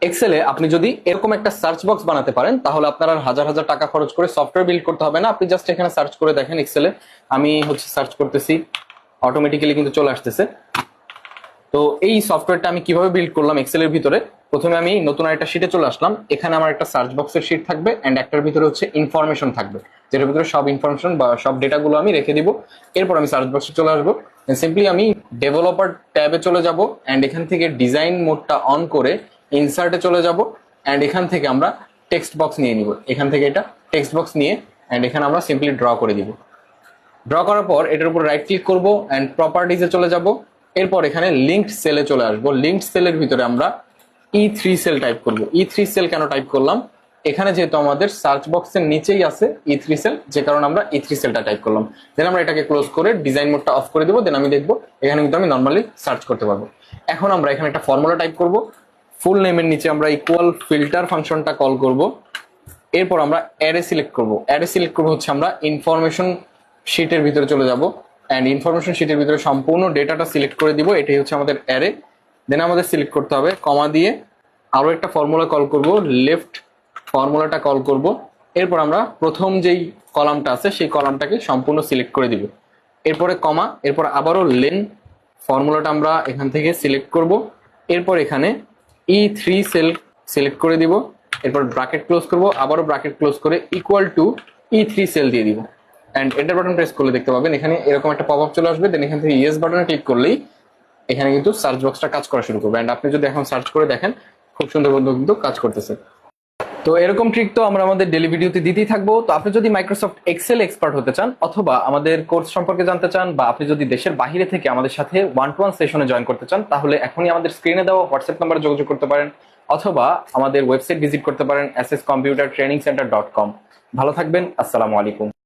এক্সেলে আপনি যদি এরকম একটা সার্চ বক্স বানাতে পারেন তাহলে আপনার আর হাজার হাজার টাকা খরচ করে সফটওয়্যার বিল্ড করতে হবে না। আপনি জাস্ট এখানে সার্চ করে দেখেন এক্সেলে। আমি সার্চ করতেছি, অটোমেটিক্যালি কিন্তু চলে আসতেছে। তো এই সফটওয়্যারটা আমি কিভাবে বিল্ড করলাম এক্সেলের ভিতরে, প্রথমে আমি নতুন একটা শিটে চলে আসলাম। এখানে আমার একটা সার্চ বক্সের শিট থাকবে এন্ড একটার ভিতরে ইনফরমেশন থাকবে, যেটার ভিতরে সব ইনফরমেশন বা সব ডেটাগুলো আমি রেখে দিব। এরপর আমি সার্চ বক্সে চলে আসবো, সিম্পলি আমি ডেভেলপার ট্যাবে চলে যাব এন্ড এখান থেকে ডিজাইন মোডটা অন করে ইনসার্টে চলে যাব এন্ড এখান থেকে আমরা টেক্সট বক্স নিয়ে নিব। এখান থেকে এটা টেক্সট বক্স নিয়ে এন্ড এখানে আমরা সিম্পলি ড্র করে দিব। ড্র করার পর এটার উপর রাইট ক্লিক করব এন্ড প্রপার্টিজে চলে যাব। এরপর এখানে লিঙ্কড সেলে চলে আসবো। লিঙ্কড সেলের ভিতরে আমরা E3 সেল টাইপ করব। E3 সেল কেন টাইপ করলাম, এখানে যেহেতু আমাদের সার্চ বক্সের নিচেই আছে E3 সেল, যে কারণে আমরা E3 সেলটা টাইপ করলাম। দেন আমরা এটাকে ক্লোজ করে ডিজাইন মোডটা অফ করে দেবো। দেন আমি দেখবো এখানে কিন্তু আমি নর্মালি সার্চ করতে পারবো। এখন আমরা এখানে একটা ফর্মুলা টাইপ করব। ফুল নেমের নিচে আমরা ইকুয়াল ফিল্টার ফাংশনটা কল করব। এরপর আমরা অ্যারে সিলেক্ট করব। অ্যারে সিলেক্ট করবো আমরা ইনফরমেশন শিটের ভিতরে চলে যাব এন্ড ইনফরমেশন শিটের ভিতরে সম্পূর্ণ ডেটাটা সিলেক্ট করে দিব। এটাই আমাদের অ্যারে। দেন আমাদের সিলেক্ট করতে হবে কমা দিয়ে আরো একটা ফর্মুলা কল করব, লেফট ফর্মুলাটা কল করব। এরপর আমরা প্রথম যেই কলামটা আছে সেই কলামটাকে সম্পূর্ণ সিলেক্ট করে দিব। এরপরে কমা, এরপর আবারও লেন ফর্মুলাটা আমরা এখান থেকে সিলেক্ট করব। এরপর এখানে E3 সেল সিলেক্ট করে দিব। এরপর ব্র্যাকেট ক্লোজ করব, আবারও ব্র্যাকেট ক্লোজ করে ইকুয়াল টু E3 সেল দিয়ে দিব এন্ড এন্টার বাটন প্রেস করলে দেখতে পাবেন এখানে এরকম একটা পপ আপ চলে আসবে। দেন এখান থেকে ইয়েস বাটনে ক্লিক করলেই এখানে কিন্তু সার্চ বক্সটা কাজ করা শুরু করবে এন্ড আপনি যদি এখন সার্চ করে দেখেন খুব সুন্দর কিন্তু কাজ করতেছে। তো এরকম ট্রিক তো আমরা আমাদের ডেলি ভিডিওতে দিতেই থাকবো। তো আপনি যদি মাইক্রোসফট এক্সেল এক্সপার্ট হতে চান অথবা আমাদের কোর্স সম্পর্কে জানতে চান বা আপনি যদি দেশের বাইরে থেকে আমাদের সাথে 1-to-1 সেশনে জয়েন করতে চান তাহলে এখনই আমাদের স্ক্রিনে দেওয়া হোয়াটসঅ্যাপ নাম্বারে যোগাযোগ করতে পারেন অথবা আমাদের ওয়েবসাইট ভিজিট করতে পারেন sscomputertrainingcenter.com। ভালো থাকবেন, আসসালামু আলাইকুম।